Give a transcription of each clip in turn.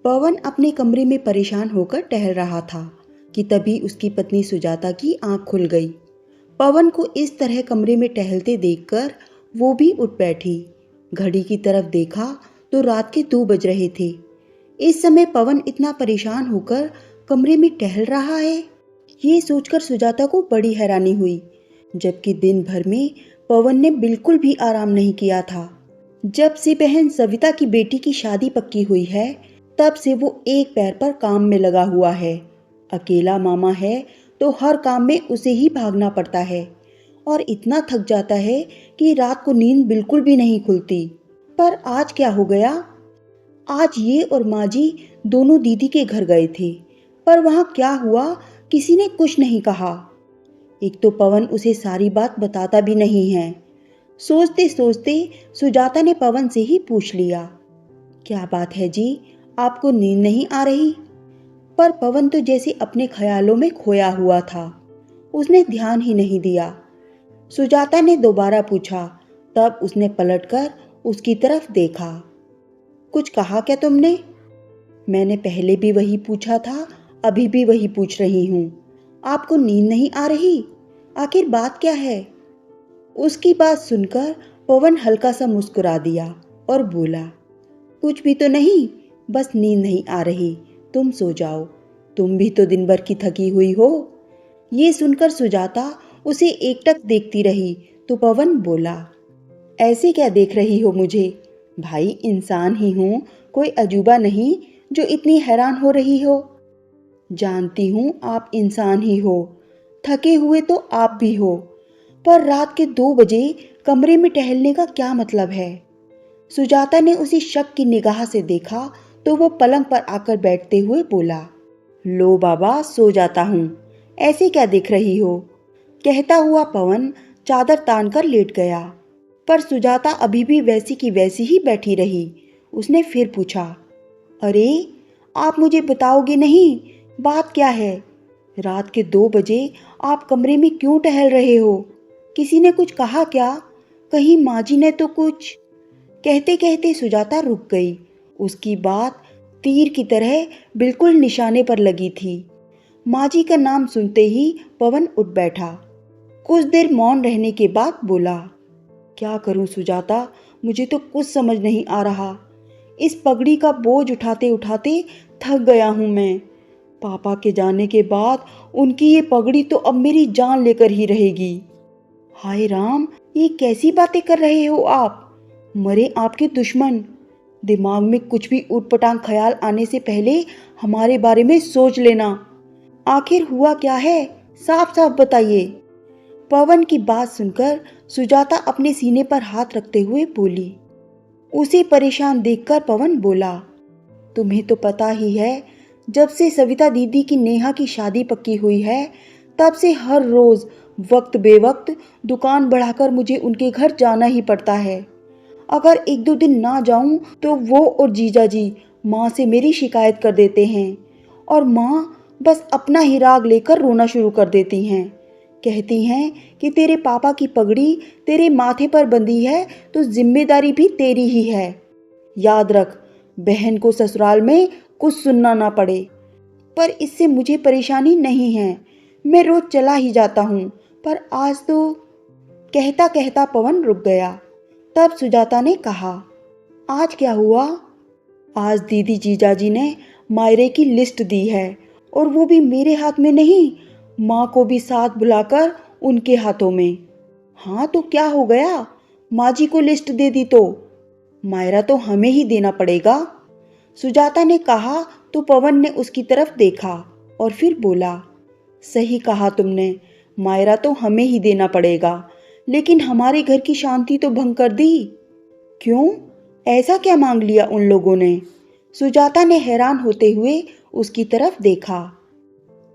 पवन अपने कमरे में परेशान होकर टहल रहा था कि तभी उसकी पत्नी सुजाता की आंख खुल गई। पवन को इस तरह कमरे में टहलते देखकर वो भी उठ बैठी। घड़ी की तरफ देखा तो रात के 2 बज रहे थे। इस समय पवन इतना परेशान होकर कमरे में टहल रहा है, ये सोचकर सुजाता को बड़ी हैरानी हुई, जबकि दिन भर में पवन ने बिल्कुल भी आराम नहीं किया था। जब से बहन सविता की बेटी की शादी पक्की हुई है, तब से वो एक पैर पर काम में लगा हुआ है। अकेला मामा है तो हर काम में उसे ही भागना पड़ता है और इतना थक जाता है कि रात को नींद बिल्कुल भी नहीं खुलती। पर आज क्या हो गया? आज ये और माँ जी दोनों दीदी के घर गए थे, पर वहाँ क्या हुआ किसी ने कुछ नहीं कहा। एक तो पवन उसे सारी बात बताता भी नहीं है। सोचते सोचते सुजाता ने पवन से ही पूछ लिया, क्या बात है जी, आपको नींद नहीं आ रही? पर पवन तो जैसे अपने ख्यालों में खोया हुआ था, उसने ध्यान ही नहीं दिया। सुजाता ने दोबारा पूछा, तब उसने पलटकर उसकी तरफ देखा। कुछ कहा क्या तुमने? मैंने पहले भी वही पूछा था, अभी भी वही पूछ रही हूँ। आपको नींद नहीं आ रही? आखिर बात क्या है? उसकी बात सुनकर पवन हल्का सा मुस्कुरा दिया और बोला, कुछ भी तो नहीं, बस नींद नहीं आ रही। तुम सो जाओ, तुम भी तो दिन भर की थकी हुई हो। ये सुनकर सुजाता उसे एकटक देखती रही तो पवन बोला, ऐसे क्या देख रही हो मुझे? भाई इंसान ही हूँ, कोई अजूबा नहीं जो इतनी हैरान हो रही हो। जानती हूँ आप इंसान ही हो, थके हुए तो आप भी हो, पर रात के 2 बजे कमरे में टहलने का क्या मतलब है? सुजाता ने उसे शक की निगाह से देखा तो वो पलंग पर आकर बैठते हुए बोला, लो बाबा सो जाता हूँ, ऐसे क्या देख रही हो? कहता हुआ पवन चादर तानकर लेट गया, पर सुजाता अभी भी वैसी की वैसी ही बैठी रही। उसने फिर पूछा, अरे आप मुझे बताओगे नहीं, बात क्या है? रात के 2 बजे आप कमरे में क्यों टहल रहे हो? किसी ने कुछ कहा क्या? कहीं माँ जी ने तो कुछ? कहते कहते सुजाता रुक गई। उसकी बात तीर की तरह बिल्कुल निशाने पर लगी थी। माँ जी का नाम सुनते ही पवन उठ बैठा। कुछ देर मौन रहने के बाद बोला, क्या करूं सुजाता, मुझे तो कुछ समझ नहीं आ रहा। इस पगड़ी का बोझ उठाते उठाते थक गया हूं मैं। पापा के जाने के बाद उनकी ये पगड़ी तो अब मेरी जान लेकर ही रहेगी। हाय राम, ये कैसी बातें कर रहे हो आप? मरे आपके दुश्मन। दिमाग में कुछ भी ऊटपटांग ख्याल आने से पहले हमारे बारे में सोच लेना। आखिर हुआ क्या है, साफ साफ बताइए। पवन की बात सुनकर सुजाता अपने सीने पर हाथ रखते हुए बोली। उसे परेशान देखकर पवन बोला, तुम्हें तो पता ही है, जब से सविता दीदी की नेहा की शादी पक्की हुई है, तब से हर रोज वक्त बेवक्त दुकान बढ़ाकर मुझे उनके घर जाना ही पड़ता है। अगर 1-2 दिन ना जाऊं तो वो और जीजा जी माँ से मेरी शिकायत कर देते हैं और माँ बस अपना ही राग लेकर रोना शुरू कर देती हैं। कहती हैं कि तेरे पापा की पगड़ी तेरे माथे पर बंधी है तो जिम्मेदारी भी तेरी ही है। याद रख, बहन को ससुराल में कुछ सुनना ना पड़े। पर इससे मुझे परेशानी नहीं है, मैं रोज चला ही जाता हूँ, पर आज तो। कहता कहता पवन रुक गया। तब सुजाता ने कहा, आज क्या हुआ? आज दीदी जीजाजी ने मायरे की लिस्ट दी है, और वो भी मेरे हाथ में नहीं, माँ को भी साथ बुलाकर उनके हाथों में। हाँ तो क्या हो गया? माँ जी को लिस्ट दे दी तो मायरा तो हमें ही देना पड़ेगा। सुजाता ने कहा तो पवन ने उसकी तरफ देखा और फिर बोला, सही कहा तुमने, मायरा तो हमें ही देना पड़ेगा, लेकिन हमारे घर की शांति तो भंग कर दी। क्यों? ऐसा क्या मांग लिया उन लोगों ने? सुजाता ने हैरान होते हुए उसकी तरफ देखा।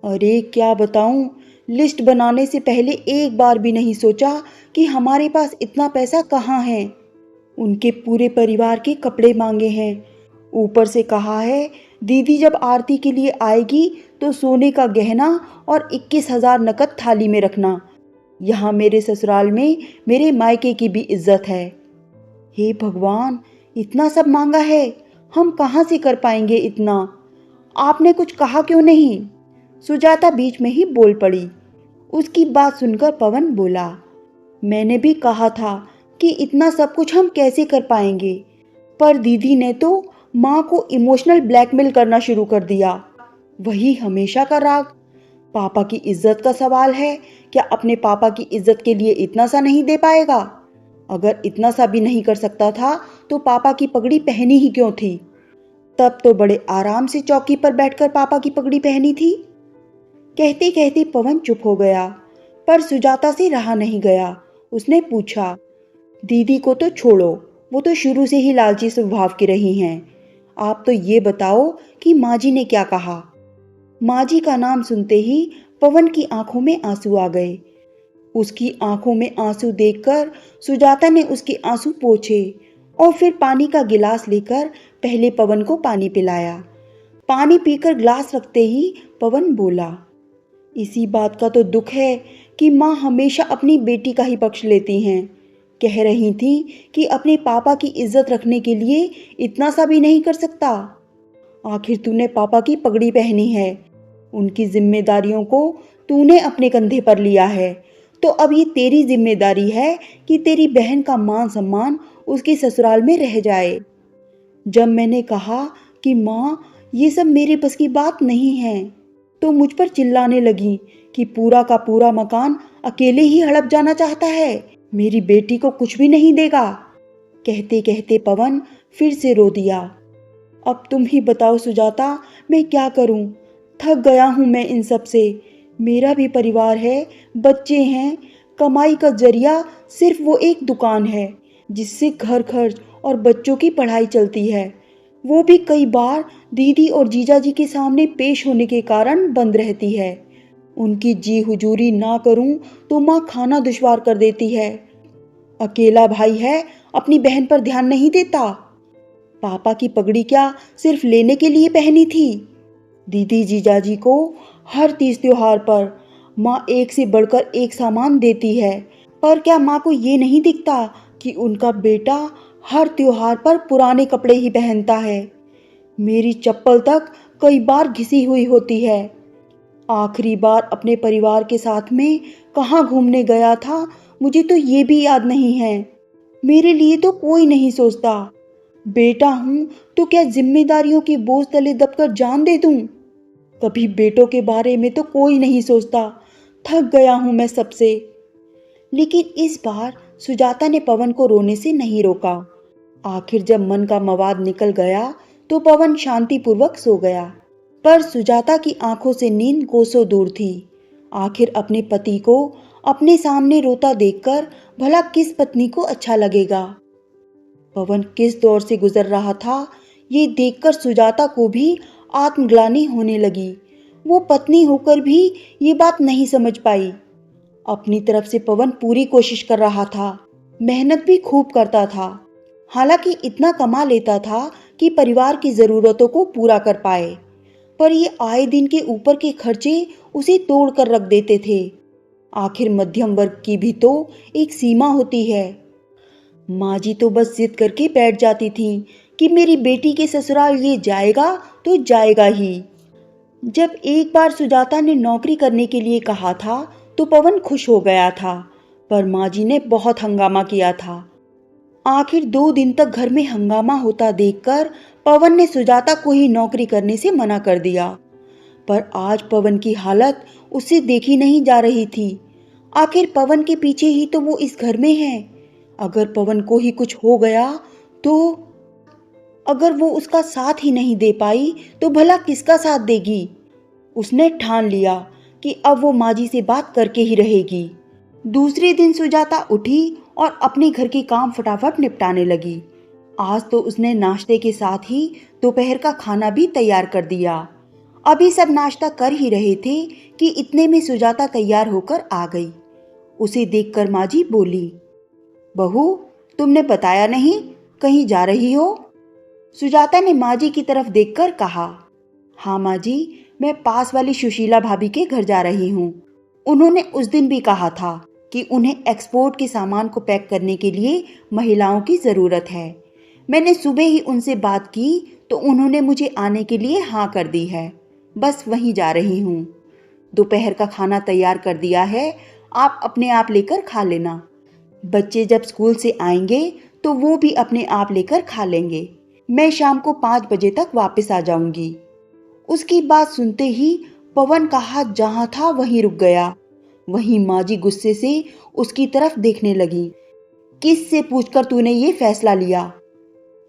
अरे क्या बताऊं, लिस्ट बनाने से पहले एक बार भी नहीं सोचा कि हमारे पास इतना पैसा कहाँ है। उनके पूरे परिवार के कपड़े मांगे हैं, ऊपर से कहा है दीदी जब आरती के लिए आएगी तो सोने का गहना और 21,000 नकद थाली में रखना। यहाँ मेरे ससुराल में मेरे मायके की भी इज्जत है। हे भगवान, इतना सब मांगा है, हम कहाँ से कर पाएंगे इतना? आपने कुछ कहा क्यों नहीं? सुजाता बीच में ही बोल पड़ी। उसकी बात सुनकर पवन बोला, मैंने भी कहा था कि इतना सब कुछ हम कैसे कर पाएंगे, पर दीदी ने तो माँ को इमोशनल ब्लैकमेल करना शुरू कर दिया। वही हमेशा का राग। पापा की इज्जत का सवाल है, क्या अपने पापा की इज्जत के लिए इतना सा नहीं दे पाएगा? अगर इतना सा भी नहीं कर सकता था तो पापा की पगड़ी पहनी ही क्यों थी? तब तो बड़े आराम से चौकी पर बैठकर पापा की पगड़ी पहनी थी। कहते कहते पवन चुप हो गया, पर सुजाता से रहा नहीं गया। उसने पूछा, दीदी को तो छोड़ो, वो तो शुरू से ही लालची स्वभाव की रही हैं। आप तो ये बताओ कि माँ जी ने क्या कहा? माँ जी का नाम सुनते ही पवन की आंखों में आंसू आ गए। उसकी आंखों में आंसू देखकर सुजाता ने उसके आंसू पोंछे और फिर पानी का गिलास लेकर पहले पवन को पानी पिलाया। पानी पीकर ग्लास रखते ही पवन बोला, इसी बात का तो दुख है कि माँ हमेशा अपनी बेटी का ही पक्ष लेती हैं। कह रही थी कि अपने पापा की इज्जत रखने के लिए इतना सा भी नहीं कर सकता। आखिर तूने पापा की पगड़ी पहनी है, उनकी जिम्मेदारियों को तूने अपने कंधे पर लिया है, तो अब ये तेरी जिम्मेदारी है कि तेरी बहन का मान सम्मान उसके ससुराल में रह जाए। जब मैंने कहा कि माँ ये सब मेरे बस की बात नहीं है, तो मुझ पर चिल्लाने लगी कि पूरा का पूरा मकान अकेले ही हड़प जाना चाहता है, मेरी बेटी को कुछ भी नहीं देगा। कहते कहते पवन फिर से रो दिया। अब तुम ही बताओ सुजाता, मैं क्या करूं? थक गया हूं मैं इन सब से। मेरा भी परिवार है, बच्चे हैं, कमाई का जरिया सिर्फ वो एक दुकान है जिससे घर खर्च और बच्चों की पढ़ाई चलती है। वो भी कई बार दीदी और जीजाजी के सामने पेश होने के कारण बंद रहती है। उनकी जी हुजूरी ना करूं तो माँ खाना दुश्वार कर देती है। अकेला भाई है, अपनी बहन पर ध्यान नहीं देता। पापा की पगड़ी क्या सिर्फ लेने के लिए पहनी थी? दीदी जीजाजी को हर तीज त्योहार पर माँ एक से बढ़कर एक सामान देती है, पर क्या माँ को ये नहीं दिखता कि उनका बेटा हर त्योहार पर पुराने कपड़े ही पहनता है? मेरी चप्पल तक कई बार घिसी हुई होती है। आखिरी बार अपने परिवार के साथ में कहाँ घूमने गया था, मुझे तो ये भी याद नहीं है। मेरे लिए तो कोई नहीं सोचता। बेटा हूँ तो क्या जिम्मेदारियों के बोझ तले दबकर जान दे दूं? कभी बेटों के बारे में तो कोई नहीं सोचता। थक गया हूं मैं सबसे। लेकिन इस बार सुजाता ने पवन को रोने से नहीं रोका। आखिर जब मन का मवाद निकल गया तो पवन शांतिपूर्वक सो गया, पर सुजाता की आंखों से नींद कोसों दूर थी। आखिर अपने पति को अपने सामने रोता देखकर भला किस पत्नी को अच्छा लगेगा? पवन किस दौर से गुजर रहा था, ये देखकर सुजाता को भी आत्मग्लानि होने लगी। वो पत्नी होकर भी ये बात नहीं समझ पाई। अपनी तरफ से पवन पूरी कोशिश कर रहा था, मेहनत भी खूब करता था। हालांकि इतना कमा लेता था कि परिवार की ज़रूरतों को पूरा कर पाए, पर ये आए दिन के ऊपर के खर्चे उसे तोड़ कर रख देते थे। आखिर मध्यम वर्ग की भी तो एक सीमा होती है। माँ जी तो बस जिद करके बैठ जाती थी कि मेरी बेटी के ससुराल ये जाएगा तो जाएगा ही। जब एक बार सुजाता ने नौकरी करने के लिए कहा था तो पवन खुश हो गया था, पर माँ जी ने बहुत हंगामा किया था। आखिर 2 दिन तक घर में हंगामा होता देखकर पवन ने सुजाता को ही नौकरी करने से मना कर दिया। पर आज पवन की हालत उससे देखी नहीं जा रही थी। आखिर पवन के पीछे ही तो वो इस घर में है। अगर पवन को ही कुछ हो गया तो अगर वो उसका साथ ही नहीं दे पाई तो भला किसका साथ देगी? उसने ठान लिया कि अब वो माँ जी से बात करके ही रहेगी। दूसरे दिन सुजाता उठी और अपने घर के काम फटाफट निपटाने लगी। आज तो उसने नाश्ते के साथ ही दोपहर का खाना भी तैयार कर दिया। अभी सब नाश्ता कर ही रहे थे कि इतने में सुजाता तैयार होकर आ गई। उसे देखकर माँ जी बोली, बहू, तुमने बताया नहीं, कहीं जा रही हो? सुजाता ने माँ जी की तरफ देखकर कहा, हाँ माँ जी, मैं पास वाली सुशीला भाभी के घर जा रही हूँ। उन्होंने उस दिन भी कहा था कि उन्हें एक्सपोर्ट के सामान को पैक करने के लिए महिलाओं की ज़रूरत है। मैंने सुबह ही उनसे बात की तो उन्होंने मुझे आने के लिए हाँ कर दी है। बस वहीं जा रही हूँ। दोपहर का खाना तैयार कर दिया है, आप अपने आप लेकर खा लेना। बच्चे जब स्कूल से आएंगे तो वो भी अपने आप लेकर खा लेंगे। मैं शाम को 5 बजे तक वापस आ जाऊंगी। उसकी बात सुनते ही पवन का हाथ जहां था वहीं रुक गया। वहीं माँ जी गुस्से से उसकी तरफ देखने लगी। किस से पूछकर तूने ये फैसला लिया?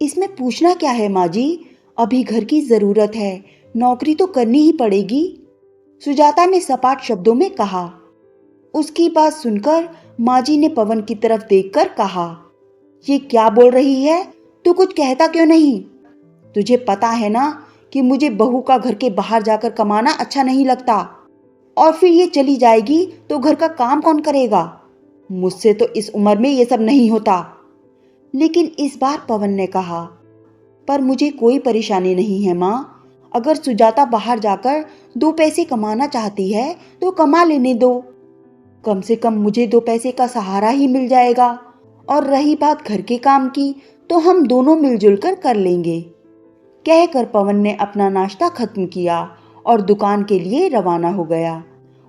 इसमें पूछना क्या है माँ जी, अभी घर की जरूरत है, नौकरी तो करनी ही पड़ेगी, सुजाता ने सपाट शब्दों में कहा। उसकी बात सुनकर माँ जी ने पवन की तरफ देखकर कहा, ये क्या बोल रही है? तू कुछ कहता क्यों नहीं? तुझे पता है ना कि मुझे बहू का घर के बाहर जाकर कमाना अच्छा नहीं लगता, और फिर ये चली जाएगी तो घर का काम कौन करेगा? मुझसे तो इस उम्र में ये सब नहीं होता। लेकिन इस बार पवन ने कहा, पर मुझे कोई परेशानी नहीं है माँ। अगर सुजाता बाहर जाकर 2 पैसे कमाना चाहती है तो कमा लेने दो। कम से कम मुझे 2 पैसे का सहारा ही मिल जाएगा। और रही बात घर के काम की, तो हम दोनों मिलजुल कर कर लेंगे। कहकर पवन ने अपना नाश्ता खत्म किया और दुकान के लिए रवाना हो गया।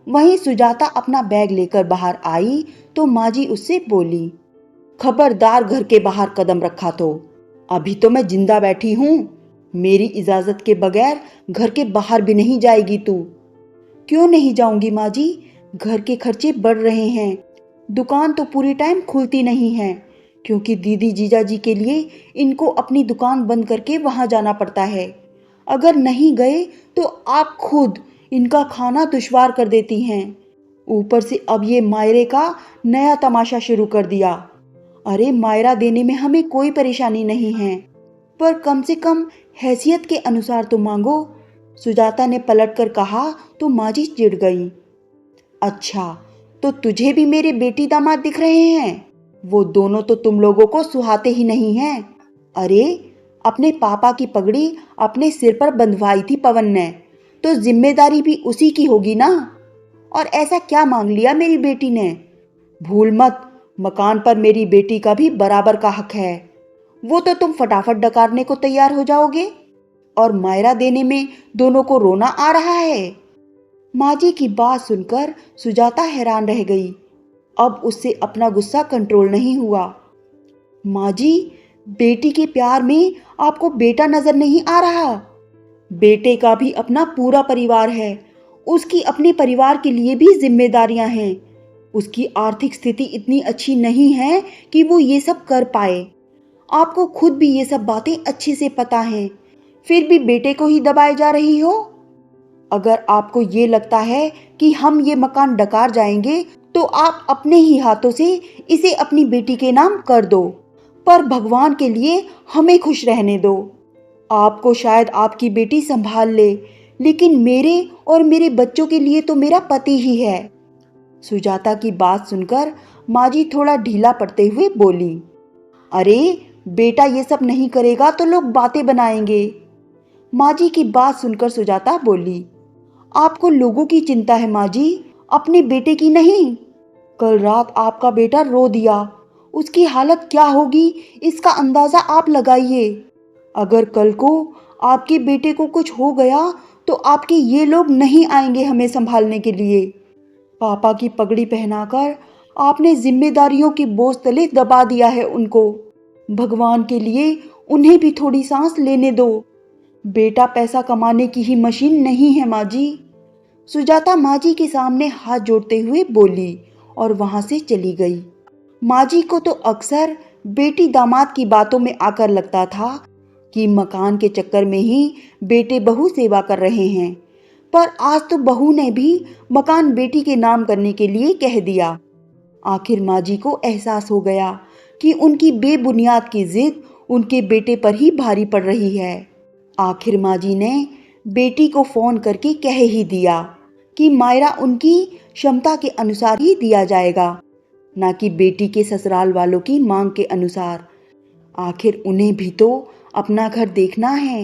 वहीं सुजाता अपना बैग लेकर बाहर आई तो माँ जी उससे बोली, खबरदार घर के बाहर कदम रखा तो। अभी तो मैं जिंदा बैठी हूँ, मेरी इजाजत के बगैर घर के बाहर भी नहीं जाएगी तू। क्यों नहीं जाऊंगी माँ जी, घर के खर्चे बढ़ रहे हैं। दुकान तो पूरी टाइम खुलती नहीं है, क्योंकि दीदी जीजाजी के लिए इनको अपनी दुकान बंद करके वहां जाना पड़ता है। अगर नहीं गए तो आप खुद इनका खाना दुश्वार कर देती हैं। ऊपर से अब ये मायरे का नया तमाशा शुरू कर दिया। अरे मायरा देने में हमें कोई परेशानी नहीं है, पर कम से कम हैसियत के अनुसार तो मांगो। सुजाता ने पलटकर कहा तो माँ जी चिढ़ गई। अच्छा, तो तुझे भी मेरे बेटी दामाद दिख रहे हैं? वो दोनों तो तुम लोगों को सुहाते ही नहीं हैं। अरे, अपने पापा की पगड़ी अपने सिर पर बंधवाई थी पवन ने, तो जिम्मेदारी भी उसी की होगी ना। और ऐसा क्या मांग लिया मेरी बेटी ने? भूल मत, मकान पर मेरी बेटी का भी बराबर का हक है। वो तो तुम फटाफट डकारने को तैयार हो जाओगे, और मायरा देने में दोनों को रोना आ रहा है। माँ जी की बात सुनकर सुजाता हैरान रह गई। अब उससे अपना गुस्सा कंट्रोल नहीं हुआ। माँ जी, बेटी के प्यार में आपको बेटा नजर नहीं आ रहा? बेटे का भी अपना पूरा परिवार है, उसकी अपने परिवार के लिए भी जिम्मेदारियां हैं। उसकी आर्थिक स्थिति इतनी अच्छी नहीं है कि वो ये सब कर पाए। आपको खुद भी ये सब बातें अच्छे से पता हैं, फिर भी बेटे को ही दबाए जा रही हो। अगर आपको ये लगता है कि हम ये मकान डकार जाएंगे तो आप अपने ही हाथों से इसे अपनी बेटी के नाम कर दो, पर भगवान के लिए हमें खुश रहने दो। आपको शायद आपकी बेटी संभाल ले, लेकिन मेरे और मेरे बच्चों के लिए तो मेरा पति ही है। सुजाता की बात सुनकर माँ जी थोड़ा ढीला पड़ते हुए बोली, अरे बेटा ये सब नहीं करेगा तो लोग बातें बनाएंगे। माँ जी की बात सुनकर सुजाता बोली, आपको लोगों की चिंता है माँ जी, अपने बेटे की नहीं। कल रात आपका बेटा रो दिया, उसकी हालत क्या होगी इसका अंदाजा आप लगाइए। अगर कल को आपके बेटे को कुछ हो गया तो आपके ये लोग नहीं आएंगे हमें संभालने के लिए। पापा की पगड़ी पहनाकर आपने जिम्मेदारियों के बोझ तले दबा दिया है उनको। भगवान के लिए उन्हें भी थोड़ी सांस लेने दो। बेटा पैसा कमाने की ही मशीन नहीं है माँ जी। सुजाता माँ जी के सामने हाथ जोड़ते हुए बोली और वहां से चली गई। माँ जी को तो अक्सर बेटी दामाद की बातों में आकर लगता था कि मकान के चक्कर में ही बेटे बहू सेवा कर रहे हैं, पर आज तो बहू ने भी मकान बेटी के नाम करने के लिए कह दिया। आखिर माँ जी को एहसास हो गया कि उनकी बेबुनियाद की जिद उनके बेटे पर ही भारी पड़ रही है। आखिर माँ जी ने बेटी को फोन करके कह ही दिया कि मायरा उनकी क्षमता के अनुसार ही दिया जाएगा, ना कि बेटी के ससुराल वालों की मांग के अनुसार। आखिर उन्हें भी तो अपना घर देखना है।